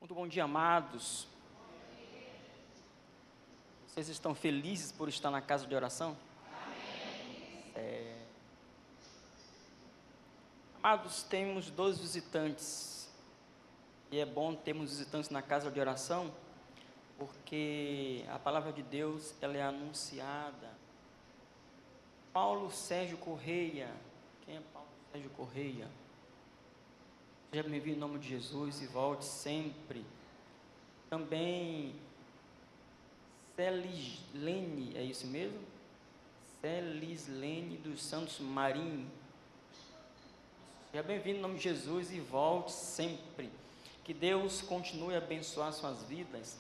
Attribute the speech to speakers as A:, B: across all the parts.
A: Muito bom dia, amados. Vocês estão felizes por estar na casa de oração? Amados, temos 2 visitantes. E é bom termos visitantes na casa de oração, porque a palavra de Deus, ela é anunciada. Paulo Sérgio Correia. Quem é Paulo Sérgio Correia? Seja bem-vindo em nome de Jesus e volte sempre. Também Celislene, é isso mesmo? Celislene dos Santos Marim. Seja bem-vindo em nome de Jesus e volte sempre. Que Deus continue a abençoar suas vidas.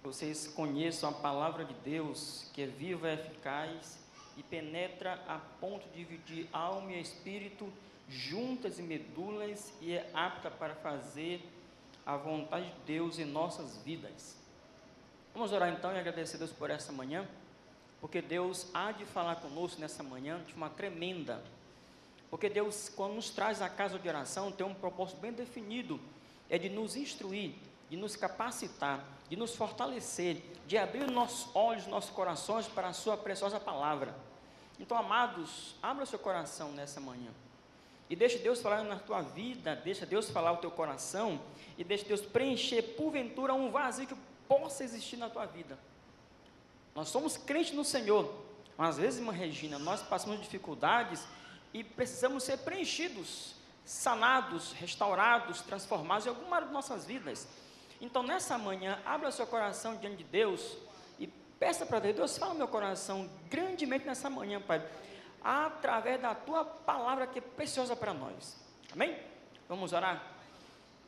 A: Vocês conheçam a palavra de Deus, que é viva e eficaz e penetra a ponto de dividir alma e espírito, juntas e medulas, e é apta para fazer a vontade de Deus em nossas vidas. Vamos orar então e agradecer a Deus por essa manhã, porque Deus há de falar conosco nessa manhã de uma tremenda. Porque Deus, quando nos traz a casa de oração, tem um propósito bem definido, é de nos instruir, de nos capacitar, de nos fortalecer, de abrir nossos olhos, nossos corações para a sua preciosa palavra. Então, amados, abra o seu coração nessa manhã, e deixe Deus falar na tua vida, deixa Deus falar o teu coração, e deixe Deus preencher, porventura, um vazio que possa existir na tua vida. Nós somos crentes no Senhor, mas às vezes, irmã Regina, nós passamos dificuldades, e precisamos ser preenchidos, sanados, restaurados, transformados em alguma área de nossas vidas. Então, nessa manhã, abra seu coração diante de Deus e peça para Deus: Deus, fala no meu coração grandemente nessa manhã, Pai, através da Tua palavra que é preciosa para nós. Amém? Vamos orar?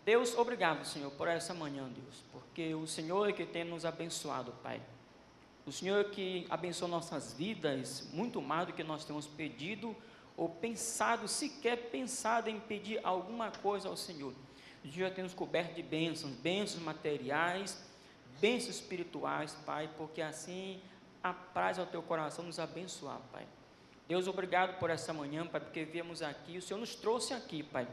A: Deus, obrigado, Senhor, por essa manhã, Deus, porque o Senhor é que tem nos abençoado, Pai. O Senhor é que abençoa nossas vidas, muito mais do que nós temos pedido ou pensado, sequer pensado em pedir alguma coisa ao Senhor. O Senhor já tem nos coberto de bênçãos materiais, bênçãos espirituais, Pai, porque assim apraz ao Teu coração nos abençoar, Pai. Deus, obrigado por essa manhã, Pai, porque viemos aqui, o Senhor nos trouxe aqui, Pai,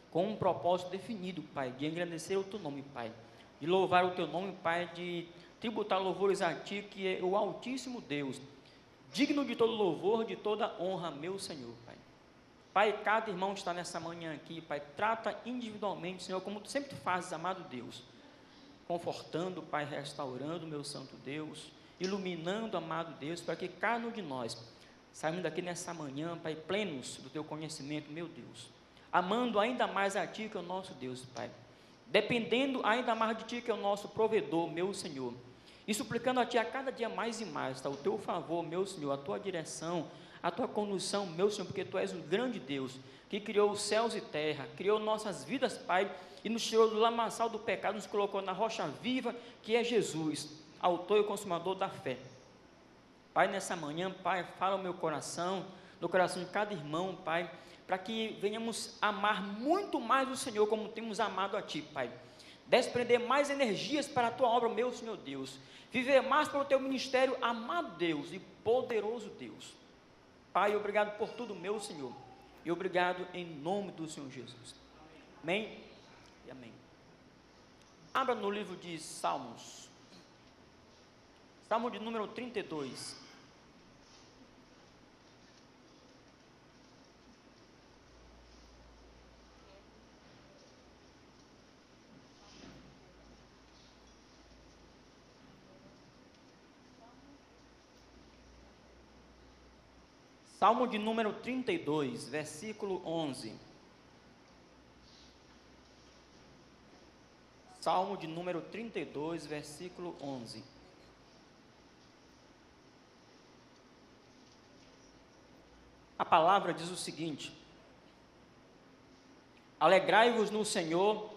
A: com um propósito definido, Pai, de engrandecer o Teu nome, Pai, de louvar o Teu nome, Pai, de tributar louvores a Ti, que é o Altíssimo Deus, digno de todo louvor, de toda honra, meu Senhor, Pai. Pai, cada irmão que está nessa manhã aqui, Pai, trata individualmente, Senhor, como Tu sempre fazes, amado Deus, confortando, Pai, restaurando, meu santo Deus, iluminando, amado Deus, para que cada um de nós saímos daqui nessa manhã, Pai, plenos do Teu conhecimento, meu Deus, amando ainda mais a Ti, que é o nosso Deus, Pai, dependendo ainda mais de Ti, que é o nosso provedor, meu Senhor, e suplicando a Ti a cada dia mais e mais, tá, o Teu favor, meu Senhor, a Tua direção, a Tua condução, meu Senhor, porque Tu és um grande Deus, que criou os céus e terra, criou nossas vidas, Pai, e nos tirou do lamaçal do pecado, nos colocou na rocha viva, que é Jesus, autor e consumador da fé. Pai, nessa manhã, Pai, fala o meu coração, no coração de cada irmão, Pai, para que venhamos amar muito mais o Senhor, como temos amado a Ti, Pai, desprender mais energias para a Tua obra, meu Senhor Deus, viver mais para o Teu ministério, amado Deus e poderoso Deus. Pai, obrigado por tudo, meu Senhor, e obrigado em nome do Senhor Jesus. Amém e amém. Abra no livro de Salmos, Salmo de número 32. Salmo de número 32, versículo 11. Salmo de número 32, versículo 11. A palavra diz o seguinte: alegrai-vos no Senhor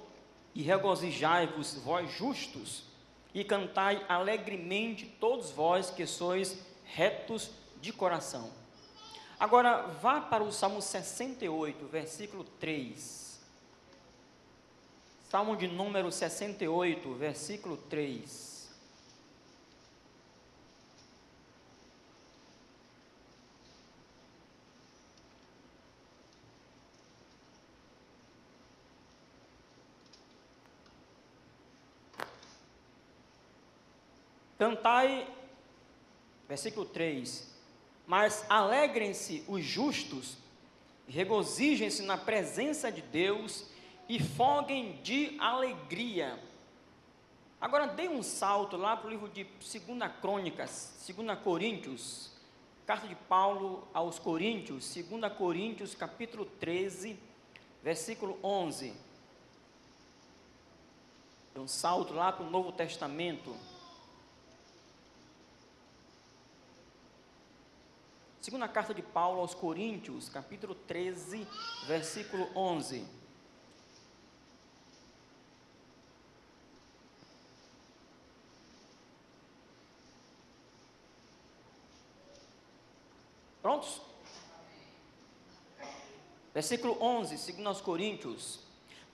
A: e regozijai-vos, vós justos, e cantai alegremente todos vós que sois retos de coração. Agora, vá para o Salmo 68, versículo 3. Salmo de número 68, versículo 3. Cantai, versículo 3, mas alegrem-se os justos, regozijem-se na presença de Deus e foguem de alegria. Agora dê um salto lá para o livro de 2 Crônicas, 2 Coríntios, carta de Paulo aos Coríntios, 2 Coríntios, capítulo 13, versículo 11. Dê um salto lá para o Novo Testamento. 2 carta de Paulo aos Coríntios, capítulo 13, versículo 11. Prontos? Versículo 11, 2 Coríntios.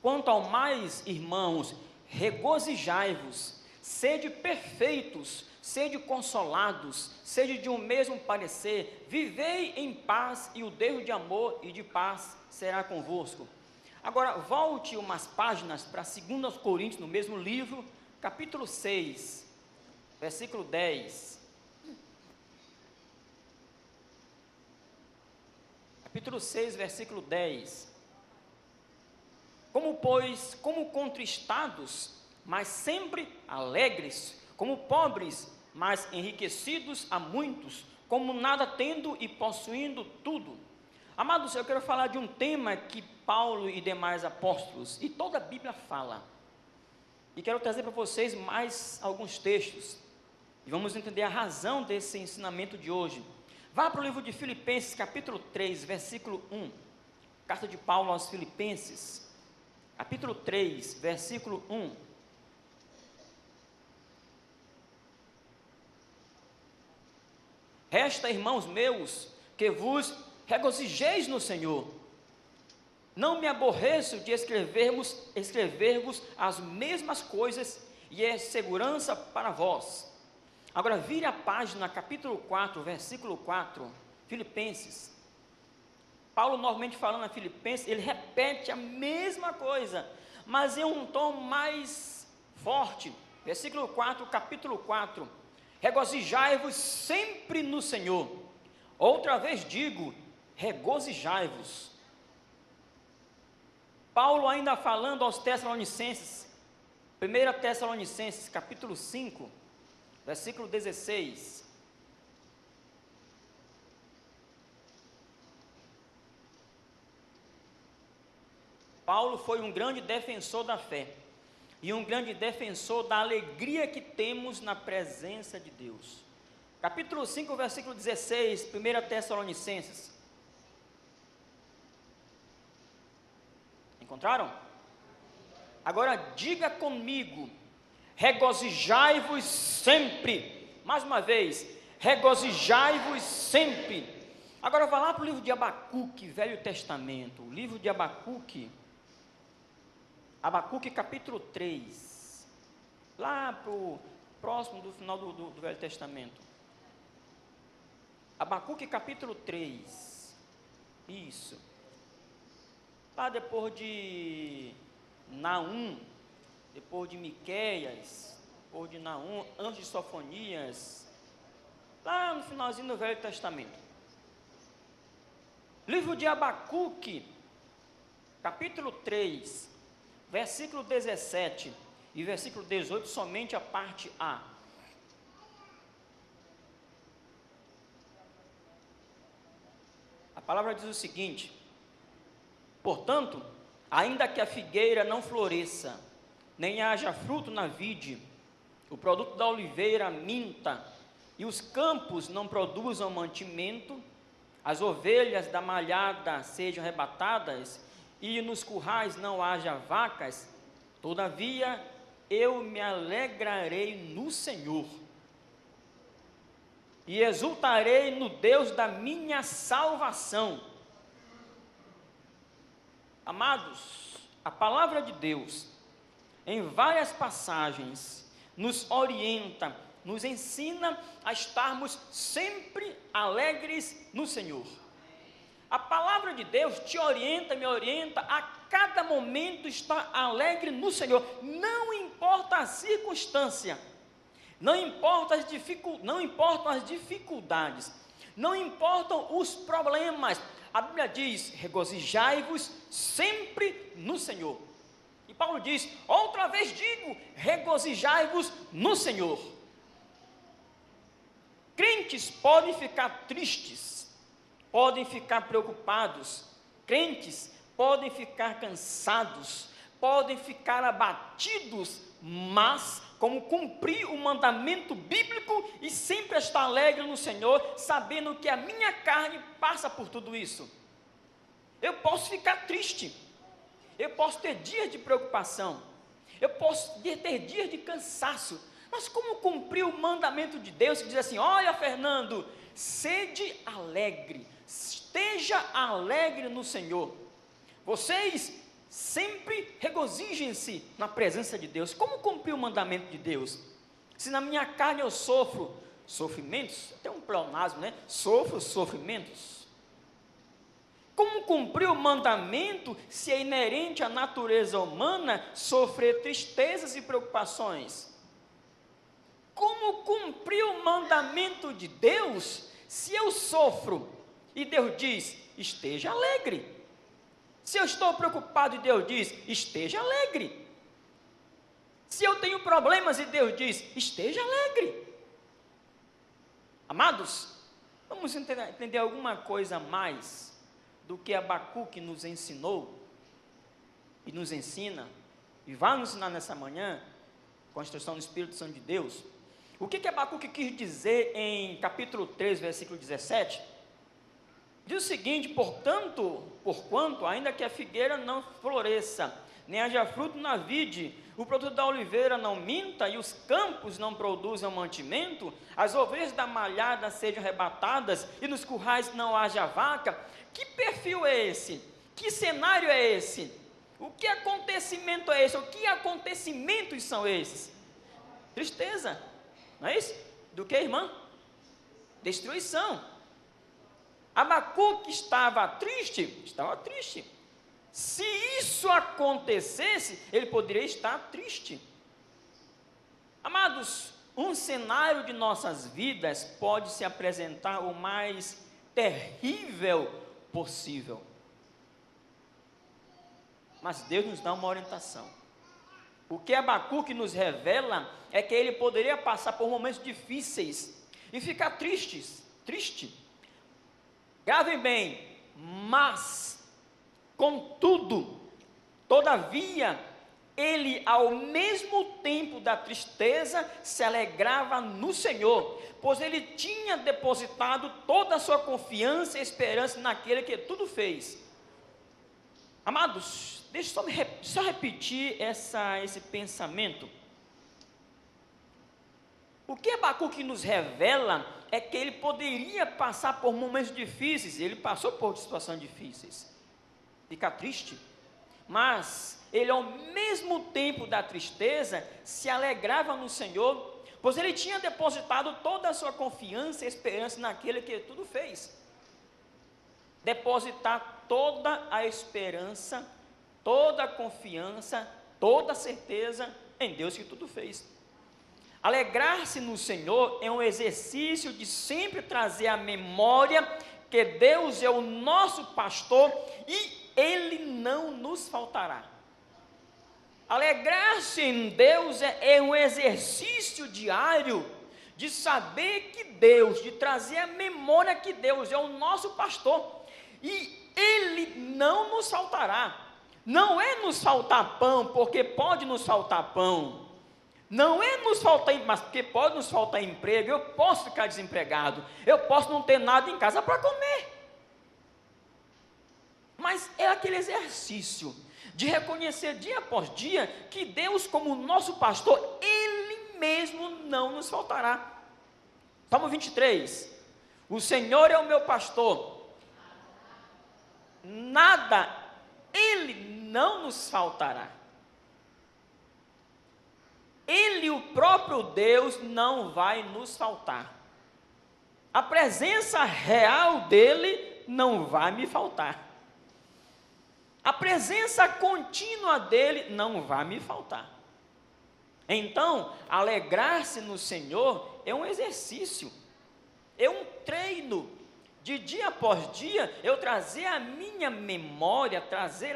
A: Quanto ao mais, irmãos, regozijai-vos, sede perfeitos, sede consolados, sede de um mesmo parecer, vivei em paz, e o Deus de amor e de paz será convosco. Agora, volte umas páginas para 2 Coríntios, no mesmo livro, capítulo 6, versículo 10. Capítulo 6, versículo 10. Como contristados, mas sempre alegres, como pobres, mas enriquecidos a muitos, como nada tendo e possuindo tudo. Amados, eu quero falar de um tema que Paulo e demais apóstolos, e toda a Bíblia fala, e quero trazer para vocês mais alguns textos, e vamos entender a razão desse ensinamento de hoje. Vá para o livro de Filipenses, capítulo 3, versículo 1, carta de Paulo aos Filipenses, capítulo 3, versículo 1. Resta, irmãos meus, que vos regozijeis no Senhor. Não me aborreço de escrever-vos as mesmas coisas, e é segurança para vós. Agora vire a página, capítulo 4, versículo 4, Filipenses. Paulo, normalmente falando a Filipenses, ele repete a mesma coisa, mas em um tom mais forte. Versículo 4, capítulo 4. Regozijai-vos sempre no Senhor. Outra vez digo, regozijai-vos. Paulo ainda falando aos Tessalonicenses, 1 Tessalonicenses, capítulo 5, versículo 16. Paulo foi um grande defensor da fé e um grande defensor da alegria que temos na presença de Deus. Capítulo 5, versículo 16, 1 Tessalonicenses. Encontraram? Agora diga comigo, regozijai-vos sempre. Mais uma vez, regozijai-vos sempre. Agora vá lá para o livro de Abacuque, Velho Testamento. O livro de Abacuque, capítulo 3. Lá para o próximo do final do Velho Testamento. Abacuque, capítulo 3. Isso. Lá depois de Naum, depois de Miqueias, depois de Naum, antes de Sofonias, lá no finalzinho do Velho Testamento. Livro de Abacuque, capítulo 3, versículo 17 e versículo 18, somente a parte A. A palavra diz o seguinte: portanto, ainda que a figueira não floresça, nem haja fruto na vide, o produto da oliveira minta, e os campos não produzam mantimento, as ovelhas da malhada sejam arrebatadas, e nos currais não haja vacas, todavia eu me alegrarei no Senhor, e exultarei no Deus da minha salvação. Amados, a palavra de Deus, em várias passagens, nos orienta, nos ensina a estarmos sempre alegres no Senhor. A palavra de Deus te orienta, me orienta a cada momento estar alegre no Senhor, não importa a circunstância. Não importam as dificuldades, não importam os problemas. A Bíblia diz: regozijai-vos sempre no Senhor. E Paulo diz: outra vez digo, regozijai-vos no Senhor. Crentes podem ficar tristes, podem ficar preocupados, crentes podem ficar cansados, podem ficar abatidos, mas como cumprir o mandamento bíblico e sempre estar alegre no Senhor, sabendo que a minha carne passa por tudo isso. Eu posso ficar triste, eu posso ter dias de preocupação, eu posso ter dias de cansaço, mas como cumprir o mandamento de Deus que diz assim: olha, Fernando, sede alegre, esteja alegre no Senhor. Vocês sempre regozijem-se na presença de Deus. Como cumprir o mandamento de Deus? Se na minha carne eu sofro sofrimentos, tem um pleonasmo, né? Sofro sofrimentos. Como cumprir o mandamento se é inerente à natureza humana sofrer tristezas e preocupações? Como cumprir o mandamento de Deus se eu sofro e Deus diz: esteja alegre? Se eu estou preocupado e Deus diz: esteja alegre. Se eu tenho problemas e Deus diz: esteja alegre. Amados, vamos entender alguma coisa mais do que Abacuque nos ensinou e nos ensina, e vai nos ensinar nessa manhã, com a instrução do Espírito Santo de Deus. O que Abacuque quis dizer em capítulo 3, versículo 17? Diz o seguinte: porquanto, ainda que a figueira não floresça, nem haja fruto na vide, o produto da oliveira não minta, e os campos não produzam mantimento, as ovelhas da malhada sejam arrebatadas, e nos currais não haja vaca. Que perfil é esse? Que cenário é esse? O que acontecimento é esse? O que acontecimentos são esses? Tristeza, não é isso? Do que, irmã? Destruição. Abacuque estava triste? Estava triste. Se isso acontecesse, ele poderia estar triste. Amados, um cenário de nossas vidas pode se apresentar o mais terrível possível. Mas Deus nos dá uma orientação. O que Abacuque nos revela é que ele poderia passar por momentos difíceis e ficar triste. Gravem bem: mas, contudo, todavia, ele, ao mesmo tempo da tristeza, se alegrava no Senhor, pois ele tinha depositado toda a sua confiança e esperança naquele que tudo fez. Amados, deixa eu só repetir esse pensamento. O que Abacuque nos revela é que ele poderia passar por momentos difíceis, ele passou por situações difíceis, ficar triste, mas ele, ao mesmo tempo da tristeza, se alegrava no Senhor, pois ele tinha depositado toda a sua confiança e esperança naquele que tudo fez. Depositar toda a esperança, toda a confiança, toda a certeza em Deus que tudo fez. Alegrar-se no Senhor é um exercício de sempre trazer à memória que Deus é o nosso pastor e Ele não nos faltará. Alegrar-se em Deus é um exercício diário de saber que Deus, de trazer à memória que Deus é o nosso pastor e Ele não nos faltará. Não é nos faltar pão, porque pode nos faltar pão. Não é nos faltar, mas porque pode nos faltar emprego, eu posso ficar desempregado, eu posso não ter nada em casa para comer. Mas é aquele exercício de reconhecer dia após dia que Deus, como nosso pastor, Ele mesmo não nos faltará. Salmo 23, o Senhor é o meu pastor, nada, Ele não nos faltará. Ele, o próprio Deus, não vai nos faltar. A presença real dele não vai me faltar. A presença contínua dele não vai me faltar. Então, alegrar-se no Senhor é um exercício, é um treino, de dia após dia, eu trazer à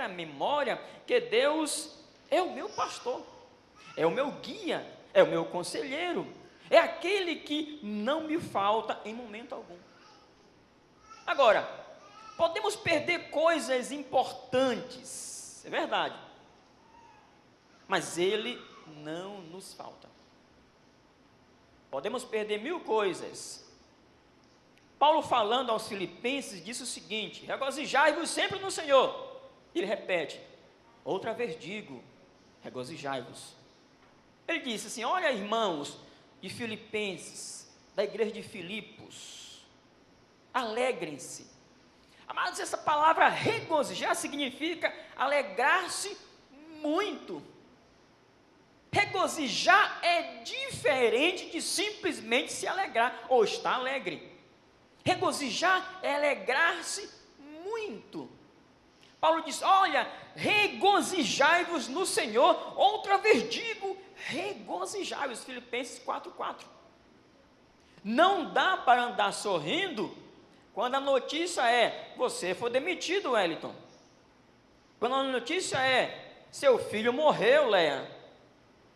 A: memória que Deus é o meu pastor, é o meu guia, é o meu conselheiro, é aquele que não me falta em momento algum. Agora, podemos perder coisas importantes, é verdade, mas Ele não nos falta. Podemos perder 1000 coisas. Paulo, falando aos Filipenses, disse o seguinte: regozijai-vos sempre no Senhor. Ele repete: outra vez digo, regozijai-vos. Ele disse assim: olha, irmãos de Filipenses, da igreja de Filipos, alegrem-se. Amados, essa palavra regozijar significa alegrar-se muito. Regozijar é diferente de simplesmente se alegrar ou estar alegre. Regozijar é alegrar-se muito. Paulo diz: olha, regozijai-vos no Senhor. Outra vez digo, regozijai-vos. Filipenses 4:4. Não dá para andar sorrindo quando a notícia é: você foi demitido, Wellington. Quando a notícia é: seu filho morreu, Léa.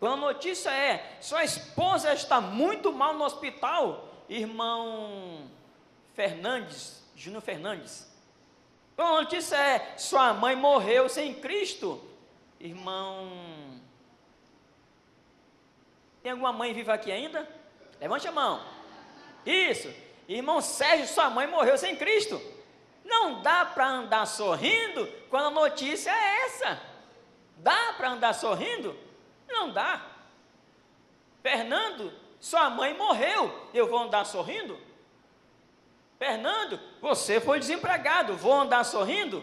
A: Quando a notícia é: sua esposa está muito mal no hospital, irmão Fernandes, Júnior Fernandes. Quando a notícia é: sua mãe morreu sem Cristo, irmão... Tem alguma mãe viva aqui ainda? Levante a mão. Isso, irmão Sérgio, sua mãe morreu sem Cristo. Não dá para andar sorrindo quando a notícia é essa. Dá para andar sorrindo? Não dá. Fernando, sua mãe morreu, eu vou andar sorrindo? Fernando, você foi desempregado, vou andar sorrindo?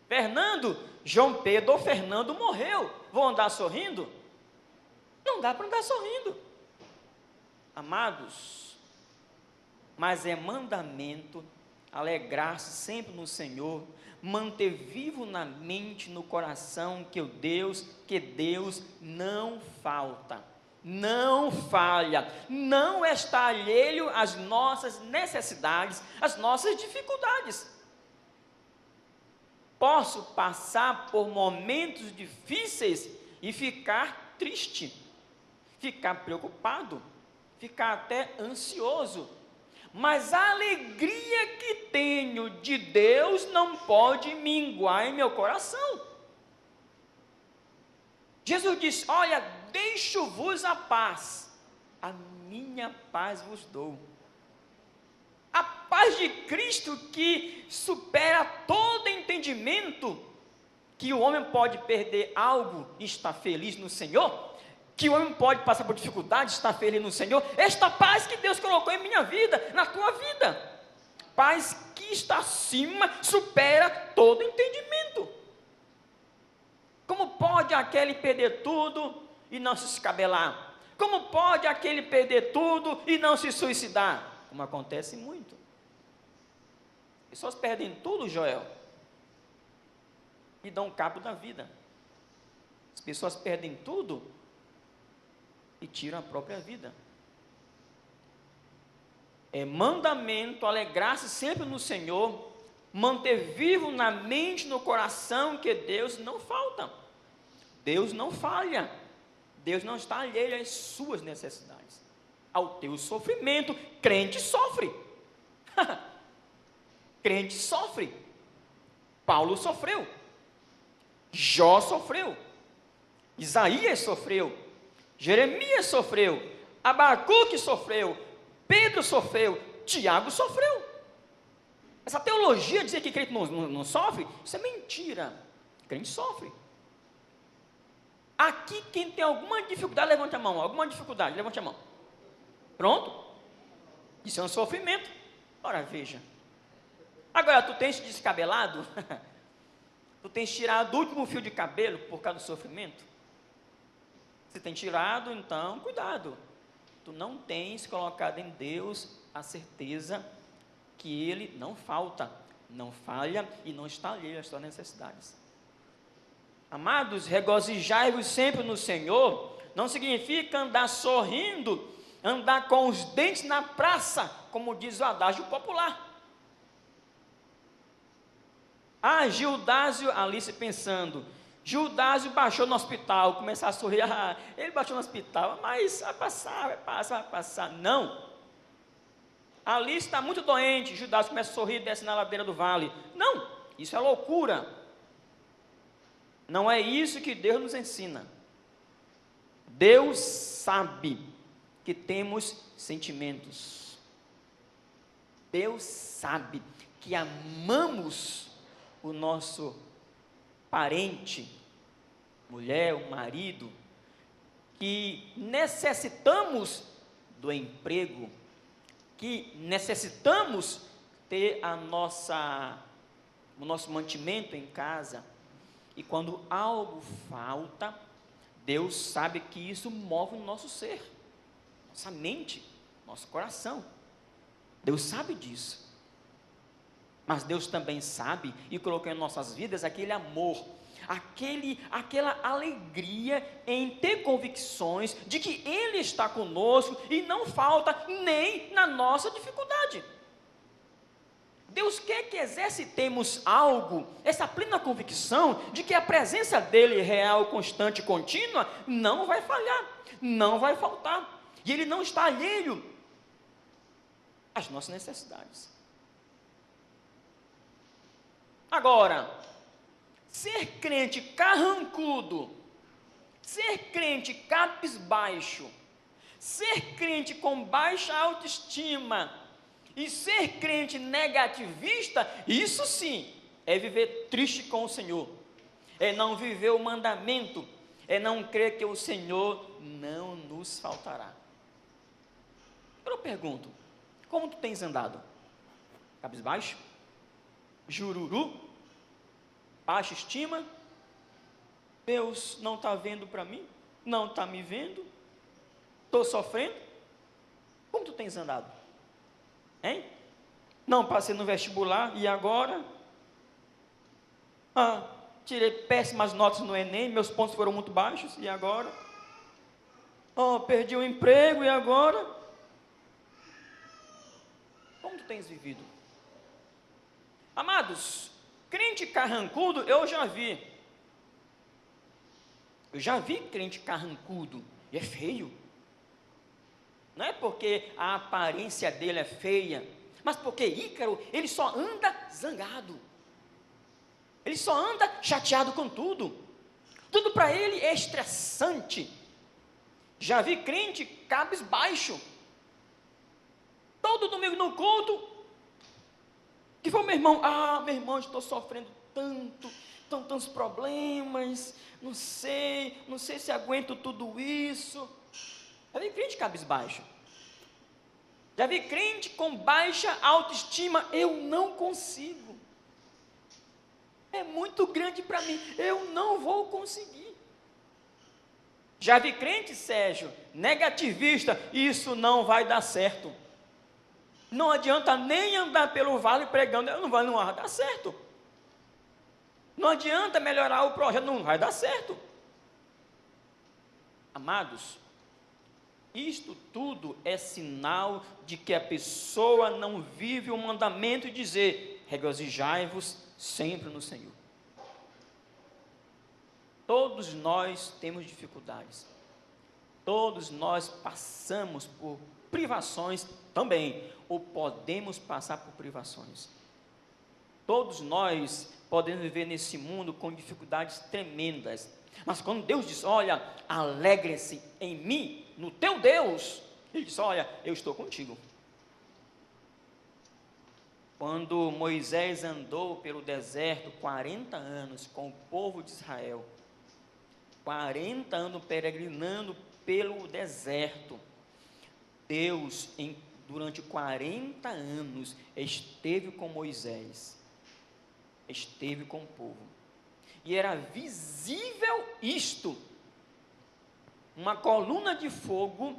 A: Fernando, João Pedro ou Fernando morreu, vou andar sorrindo? Não dá para andar sorrindo. Amados, mas é mandamento alegrar-se sempre no Senhor, manter vivo na mente, no coração, que Deus não falta, não falha, não está alheio às nossas necessidades, às nossas dificuldades. Posso passar por momentos difíceis e ficar triste, ficar preocupado, ficar até ansioso, mas a alegria que tenho de Deus não pode minguar em meu coração. Jesus disse: olha, deixo-vos a paz, a minha paz vos dou. A paz de Cristo, que supera todo entendimento, que o homem pode perder algo e estar feliz no Senhor, que o homem pode passar por dificuldade e estar feliz no Senhor. Esta paz que Deus colocou em minha vida, na tua vida, paz que está acima, supera todo entendimento. Como pode aquele perder tudo e não se escabelar? Como pode aquele perder tudo e não se suicidar? Como acontece muito. As pessoas perdem tudo, Joel, e dão cabo da vida. As pessoas perdem tudo e tiram a própria vida. É mandamento alegrar-se sempre no Senhor, manter vivo na mente, no coração, que Deus não falta, Deus não falha, Deus não está alheio às suas necessidades, ao teu sofrimento. Crente sofre. Crente sofre. Paulo sofreu, Jó sofreu, Isaías sofreu, Jeremias sofreu, Abacuque sofreu, Pedro sofreu, Tiago sofreu. Essa teologia de dizer que crente não sofre, isso é mentira. Crente sofre. Aqui, quem tem alguma dificuldade, levante a mão. Alguma dificuldade, levante a mão. Pronto? Isso é um sofrimento. Ora, veja. Agora, tu tens descabelado? Tu tens tirado o último fio de cabelo por causa do sofrimento? Se tem tirado, então, cuidado. Tu não tens colocado em Deus a certeza que Ele não falta, não falha e não está alheio às suas necessidades. Amados, regozijai-vos sempre no Senhor. não significa andar sorrindo, andar com os dentes na praça, como diz o adágio popular. Gildásio, Alice pensando, Gildásio baixou no hospital, começar a sorrir, ele baixou no hospital, mas vai passar, vai passar, vai passar. Não. Alice está muito doente, Gildásio começa a sorrir, desce na ladeira do vale. Não, isso é loucura. Não é isso que Deus nos ensina. Deus sabe que temos sentimentos. Deus sabe que amamos o nosso parente, mulher, o marido, que necessitamos do emprego, que necessitamos ter o nosso mantimento em casa. E quando algo falta, Deus sabe que isso move o nosso ser, nossa mente, nosso coração. Deus sabe disso. Mas Deus também sabe e colocou em nossas vidas aquele amor, aquela alegria em ter convicções de que Ele está conosco e não falta nem na nossa dificuldade. Deus quer que exercitemos algo, essa plena convicção de que a presença dEle real, constante e contínua não vai falhar, não vai faltar. E Ele não está alheio às nossas necessidades. Agora, ser crente carrancudo, ser crente cabisbaixo, ser crente com baixa autoestima e ser crente negativista, isso sim é viver triste com o Senhor, é não viver o mandamento, é não crer que o Senhor não nos faltará. Eu pergunto, como tu tens andado? Cabisbaixo? Jururu? Baixa estima? Deus não está vendo para mim? Não está me vendo? Estou sofrendo? Como tu tens andado? Hein? Não passei no vestibular e agora? Tirei péssimas notas no Enem, meus pontos foram muito baixos e agora? Perdi o emprego e agora? Como tu tens vivido? Amados, crente carrancudo eu já vi. Eu já vi crente carrancudo e é feio. Não é porque a aparência dele é feia, mas porque Ícaro, ele só anda zangado. Ele só anda chateado com tudo. Tudo para ele é estressante. Já vi crente cabisbaixo. Todo domingo no culto, que foi meu irmão, estou sofrendo tantos problemas, não sei se aguento tudo isso. Já vi crente cabisbaixo. Já vi crente com baixa autoestima, eu não consigo. É muito grande para mim, eu não vou conseguir. Já vi crente, Sérgio, negativista, isso não vai dar certo. Não adianta nem andar pelo vale pregando, não vai dar certo. Não adianta melhorar o projeto, não vai dar certo. Amados, isto tudo é sinal de que a pessoa não vive o mandamento de dizer: regozijai-vos sempre no Senhor. Todos nós temos dificuldades. Todos nós passamos por privações também, ou podemos passar por privações. Todos nós podemos viver nesse mundo com dificuldades tremendas, mas quando Deus diz: olha, alegre-se em mim, no teu Deus, Ele diz: olha, eu estou contigo. Quando Moisés andou pelo deserto 40 anos com o povo de Israel, 40 anos peregrinando pelo deserto, Deus, durante 40 anos, esteve com Moisés, esteve com o povo, e era visível isto, uma coluna de fogo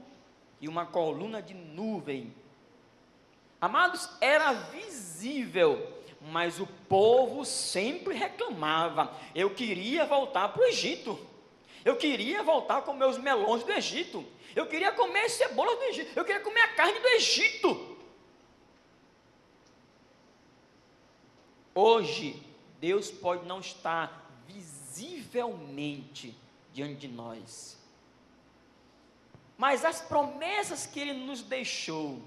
A: e uma coluna de nuvem. Amados, era visível, mas o povo sempre reclamava: eu queria voltar para o Egito, Eu queria voltar a comer os melões do Egito. Eu queria comer as cebolas do Egito. Eu queria comer a carne do Egito. Hoje, Deus pode não estar visivelmente diante de nós, mas as promessas que Ele nos deixou,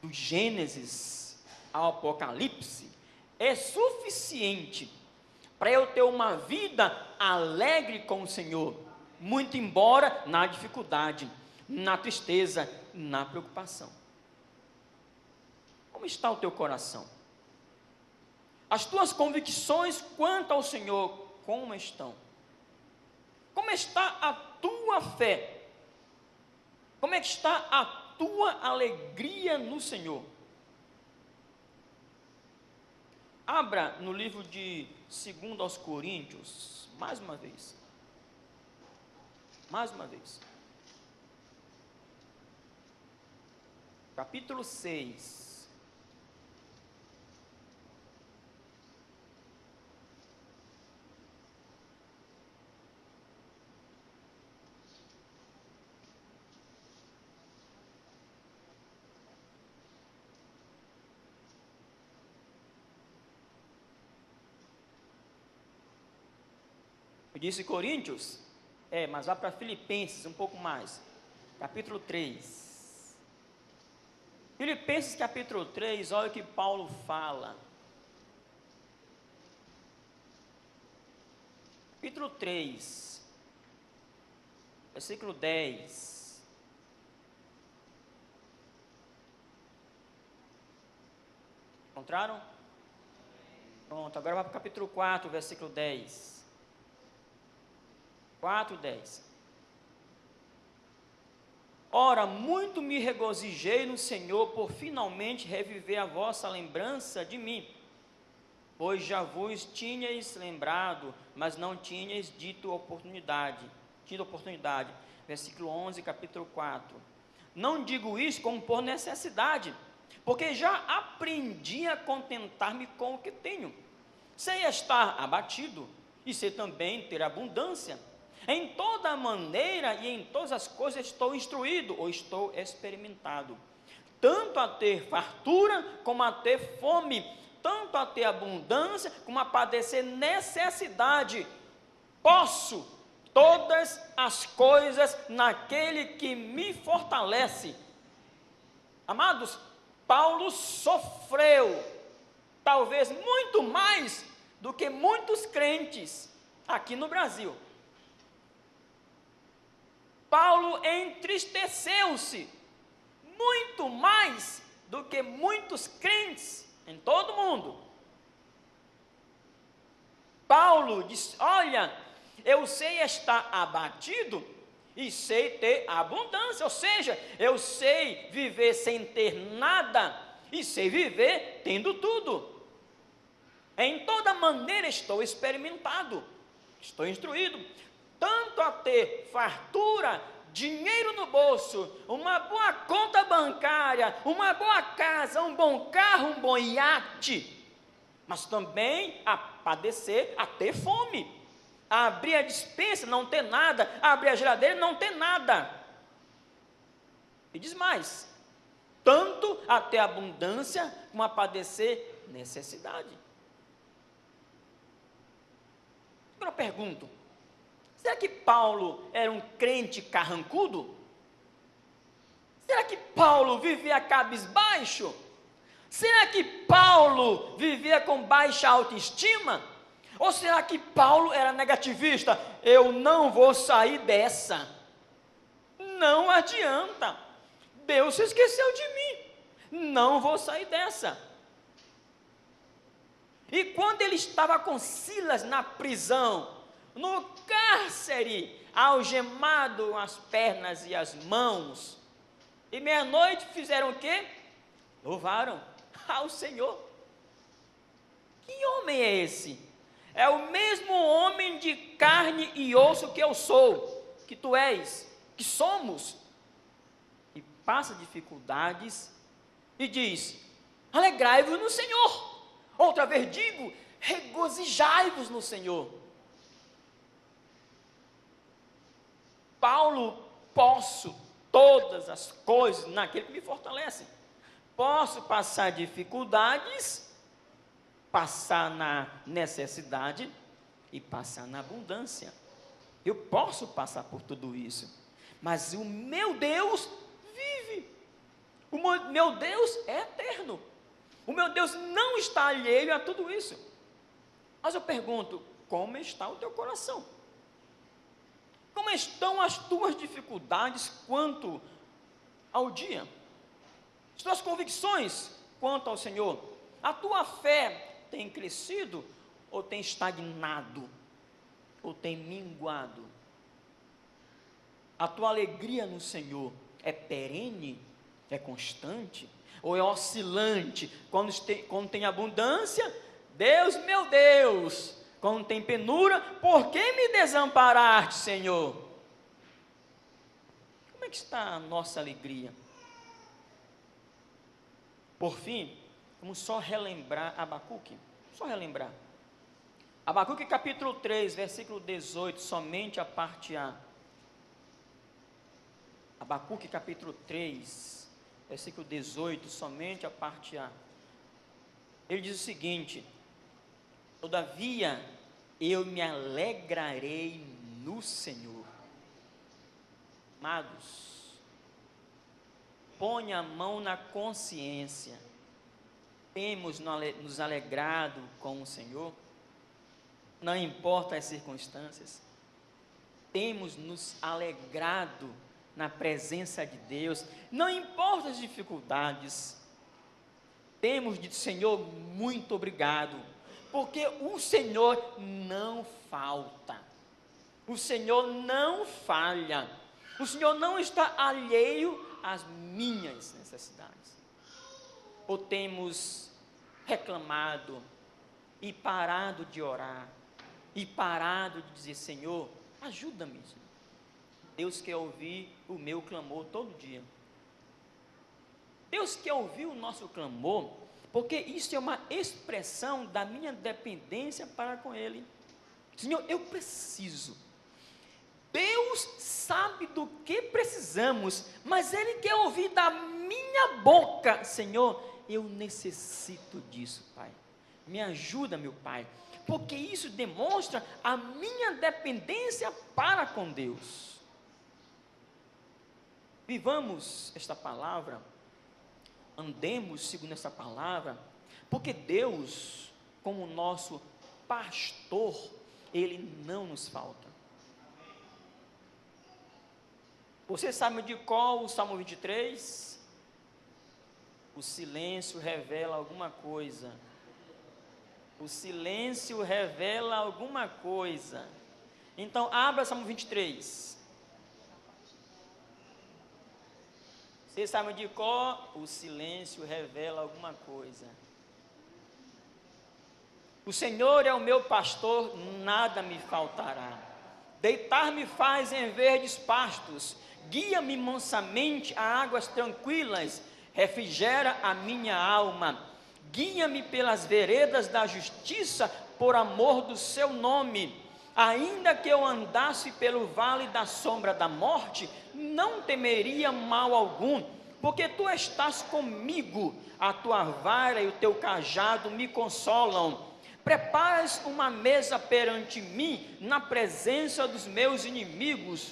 A: do Gênesis ao Apocalipse, é suficiente para eu ter uma vida alegre com o Senhor, muito embora na dificuldade, na tristeza, na preocupação. Como está o teu coração? As tuas convicções quanto ao Senhor, como estão? Como está a tua fé? Como é que está a tua alegria no Senhor? Abra no livro de 2 aos Coríntios, mais uma vez. Mais uma vez. Capítulo 6. Eu disse Coríntios? Mas vá para Filipenses um pouco mais. Capítulo 3. Filipenses capítulo 3, olha o que Paulo fala. Capítulo 3, versículo 10. Encontraram? Pronto, agora vai para o capítulo 4, versículo 10. 4:10. Ora, muito me regozijei no Senhor por finalmente reviver a vossa lembrança de mim, pois já vos tinhais lembrado, mas não tinhais tido oportunidade. Versículo 11, capítulo 4. Não digo isso como por necessidade, porque já aprendi a contentar-me com o que tenho. Sei estar abatido, e sei também ter abundância. Em toda maneira e em todas as coisas estou instruído, ou estou experimentado, tanto a ter fartura, como a ter fome, tanto a ter abundância, como a padecer necessidade. Posso todas as coisas naquele que me fortalece. Amados, Paulo sofreu, talvez muito mais do que muitos crentes aqui no Brasil. Paulo entristeceu-se muito mais do que muitos crentes em todo o mundo. Paulo diz: olha, eu sei estar abatido e sei ter abundância, ou seja, eu sei viver sem ter nada e sei viver tendo tudo. Em toda maneira estou experimentado, estou instruído, tanto a ter fartura, dinheiro no bolso, uma boa conta bancária, uma boa casa, um bom carro, um bom iate, mas também a padecer, a ter fome, a abrir a despensa, não ter nada, a abrir a geladeira, não ter nada. E diz mais, tanto a ter abundância, como a padecer necessidade. Agora eu pergunto, será que Paulo era um crente carrancudo? Será que Paulo vivia cabisbaixo? Será que Paulo vivia com baixa autoestima? Ou será que Paulo era negativista? Eu não vou sair dessa. Não adianta. Deus se esqueceu de mim. Não vou sair dessa. E quando ele estava com Silas na prisão, no cárcere, algemado as pernas e as mãos, e meia-noite fizeram o quê? Louvaram ao Senhor. Que homem é esse? É o mesmo homem de carne e osso que eu sou, que tu és, que somos, e passa dificuldades e diz: alegrai-vos no Senhor. Outra vez digo, regozijai-vos no Senhor. Paulo, posso todas as coisas naquele que me fortalece. Posso passar dificuldades, passar na necessidade e passar na abundância. Eu posso passar por tudo isso, mas o meu Deus vive. O meu Deus é eterno. O meu Deus não está alheio a tudo isso. Mas eu pergunto, como está o teu coração? Como estão as tuas dificuldades quanto ao dia? As tuas convicções quanto ao Senhor? A tua fé tem crescido ou tem estagnado? Ou tem minguado? A tua alegria no Senhor é perene? É constante? Ou é oscilante? Quando tem abundância, Deus, meu Deus. Quando tem penura, por que me desamparaste, Senhor? Como é que está a nossa alegria? Por fim, vamos só relembrar Abacuque. Só relembrar. Abacuque capítulo 3, versículo 18, somente a parte A. Abacuque capítulo 3, versículo 18, somente a parte A. Ele diz o seguinte: todavia eu me alegrarei no Senhor. Amados, ponha a mão na consciência. Temos nos alegrado com o Senhor? Não importa as circunstâncias. Temos nos alegrado na presença de Deus, não importa as dificuldades. Temos dito, Senhor, muito obrigado, porque o Senhor não falta, o Senhor não falha, o Senhor não está alheio às minhas necessidades. Ou temos reclamado e parado de orar, e parado de dizer, Senhor, ajuda-me. Deus quer ouvir o meu clamor todo dia. Deus quer ouvir o nosso clamor, porque isso é uma expressão da minha dependência para com Ele. Senhor, eu preciso. Deus sabe do que precisamos, mas Ele quer ouvir da minha boca, Senhor, eu necessito disso, Pai. Me ajuda, meu Pai, porque isso demonstra a minha dependência para com Deus. Vivamos esta palavra, andemos segundo essa palavra, porque Deus, como nosso pastor, Ele não nos falta. Você sabe de qual o Salmo 23? O silêncio revela alguma coisa. O silêncio revela alguma coisa. Então, abra Salmo 23. Você sabe de qual? O silêncio revela alguma coisa. O Senhor é o meu pastor, nada me faltará. Deitar-me faz em verdes pastos, guia-me mansamente a águas tranquilas, refrigera a minha alma. Guia-me pelas veredas da justiça, por amor do seu nome. Ainda que eu andasse pelo vale da sombra da morte, não temeria mal algum, porque tu estás comigo, a tua vara e o teu cajado me consolam. Preparas uma mesa perante mim, na presença dos meus inimigos.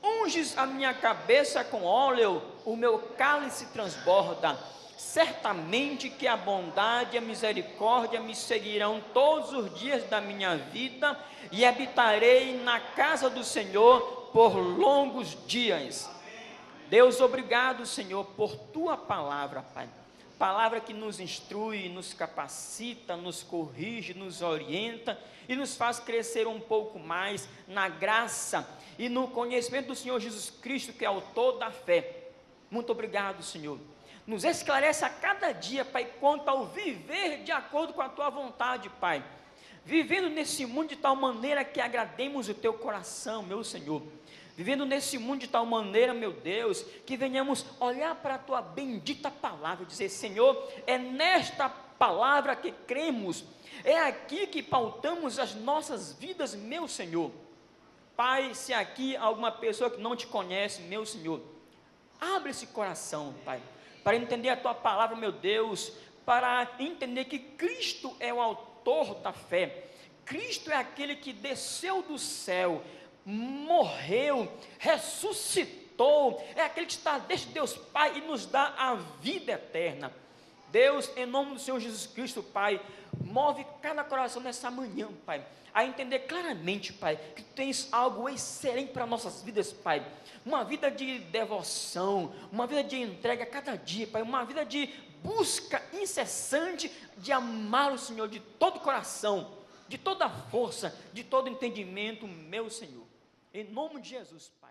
A: Unges a minha cabeça com óleo, o meu cálice transborda. Certamente que a bondade e a misericórdia me seguirão todos os dias da minha vida, e habitarei na casa do Senhor por longos dias. Deus, obrigado, Senhor, por tua palavra, Pai. Palavra que nos instrui, nos capacita, nos corrige, nos orienta e nos faz crescer um pouco mais na graça e no conhecimento do Senhor Jesus Cristo, que é autor da fé. Muito obrigado, Senhor. Nos esclarece a cada dia, Pai, quanto ao viver de acordo com a tua vontade, Pai. Vivendo nesse mundo de tal maneira que agrademos o teu coração, meu Senhor. Vivendo nesse mundo de tal maneira, meu Deus, que venhamos olhar para a tua bendita palavra e dizer, Senhor, é nesta palavra que cremos, é aqui que pautamos as nossas vidas, meu Senhor. Pai, se aqui há alguma pessoa que não te conhece, meu Senhor, abre esse coração, Pai, para entender a tua palavra, meu Deus, para entender que Cristo é o autor da fé, Cristo é aquele que desceu do céu, morreu, ressuscitou, é aquele que está desde Deus Pai e nos dá a vida eterna. Deus, em nome do Senhor Jesus Cristo, Pai, move cada coração nessa manhã, Pai, a entender claramente, Pai, que tens algo excelente para nossas vidas, Pai, uma vida de devoção, uma vida de entrega a cada dia, Pai, uma vida de busca incessante de amar o Senhor de todo o coração, de toda a força, de todo entendimento, meu Senhor, em nome de Jesus, Pai.